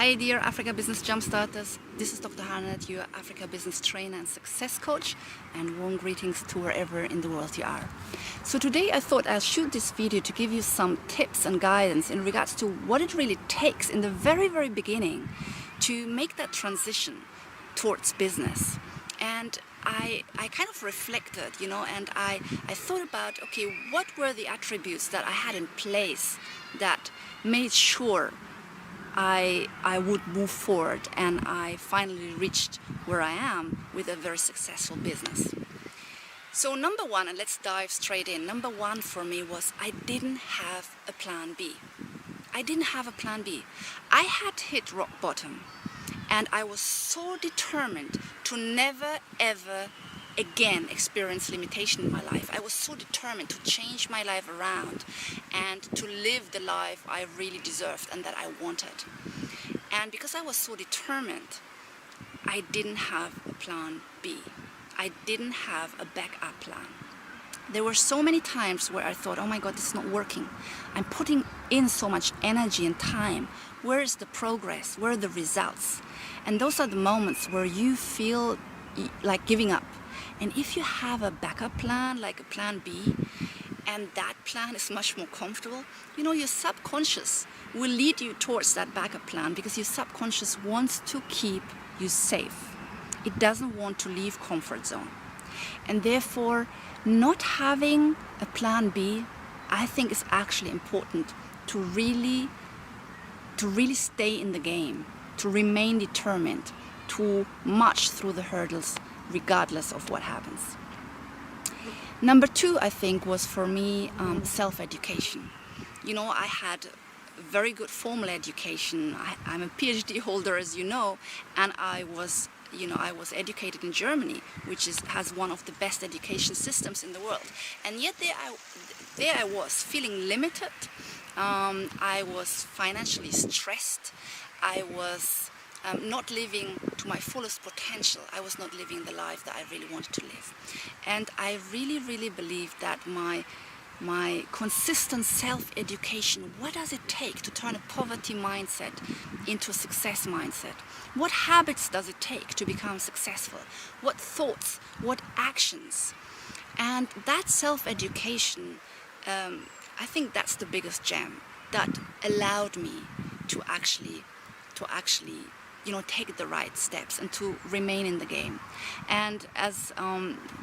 Hi dear Africa Business Jumpstarters, this is Dr. Harnet, your Africa Business Trainer and Success Coach, and warm greetings to wherever in the world you are. So today I thought I'll shoot this video to give you some tips and guidance in regards to what it really takes in the very beginning to make that transition towards business. And I kind of reflected, and I thought about, okay, what were the attributes that I had in place that made sure I would move forward and I finally reached where I am with a very successful business. So number one, and let's dive straight in, number one for me was I didn't have a plan B. I didn't have a plan B. I had hit rock bottom and I was so determined to never ever again experience limitation in my life. I was so determined to change my life around and to live the life I really deserved and that I wanted. And because I was so determined, I didn't have a plan B. I didn't have a backup plan. There were so many times where I thought, oh my God, this is not working. I'm putting in so much energy and time. Where is the progress? Where are the results? And those are the moments where you feel like giving up. And if you have a backup plan, like a plan B, and that plan is much more comfortable, your subconscious will lead you towards that backup plan because your subconscious wants to keep you safe. It doesn't want to leave comfort zone. And therefore, not having a plan B, I think is actually important to really stay in the game, to remain determined, to march through the hurdles regardless of what happens. Number two, I think, was for me self-education. I had very good formal education. I'm a PhD holder, as you know, and I was educated in Germany, which has one of the best education systems in the world. And yet there I was feeling limited. I was financially stressed. I was not living to my fullest potential. I was not living the life that I really wanted to live. And I really believe that my consistent self-education, what does it take to turn a poverty mindset into a success mindset? What habits does it take to become successful? What thoughts, what actions? And that self-education, I think that's the biggest gem that allowed me to actually take the right steps and to remain in the game. And as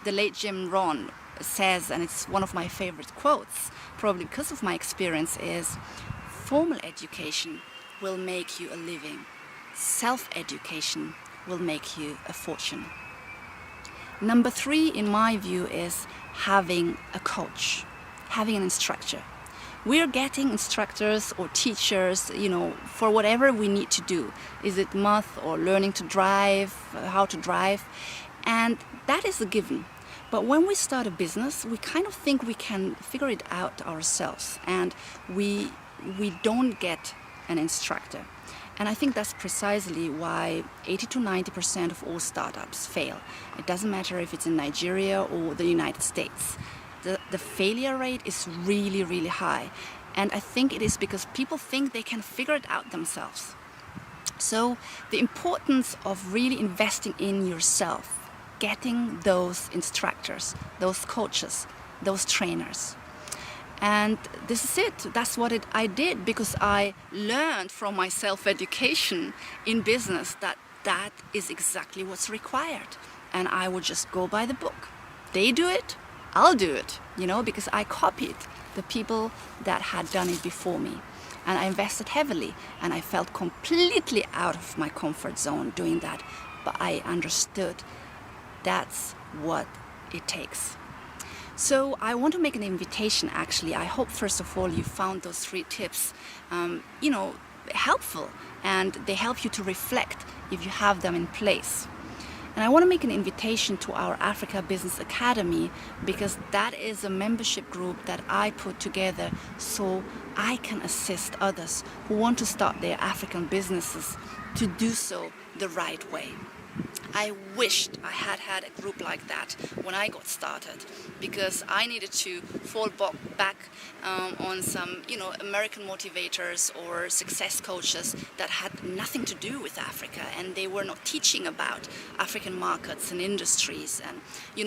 the late Jim Rohn says, and it's one of my favorite quotes, probably because of my experience, is formal education will make you a living. Self-education will make you a fortune. Number three, in my view, is having a coach, having an instructor. We're getting instructors or teachers, for whatever we need to do. Is it math or learning to drive, how to drive? And that is a given. But when we start a business, we kind of think we can figure it out ourselves, and we don't get an instructor. And I think that's precisely why 80 to 90% of all startups fail. It doesn't matter if it's in Nigeria or the United States. The failure rate is really high. And I think it is because people think they can figure it out themselves. So the importance of really investing in yourself, getting those instructors, those coaches, those trainers. And this is it. That's what I did, because I learned from my self-education in business that is exactly what's required. And I would just go by the book. They do it, I'll do it, because I copied the people that had done it before me. And I invested heavily, and I felt completely out of my comfort zone doing that. But I understood that's what it takes. So I want to make an invitation, actually. I hope, first of all, you found those 3 tips, helpful, and they help you to reflect if you have them in place. And I want to make an invitation to our Africa Business Academy, because that is a membership group that I put together so I can assist others who want to start their African businesses to do so the right way. I wished I had had a group like that when I got started, because I needed to fall back on some, American motivators or success coaches that had nothing to do with Africa, and they were not teaching about African markets and industries and,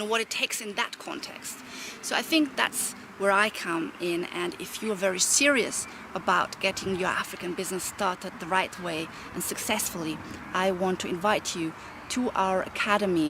what it takes in that context. So I think that's where I come in, and if you're very serious about getting your African business started the right way and successfully, I want to invite you to our academy.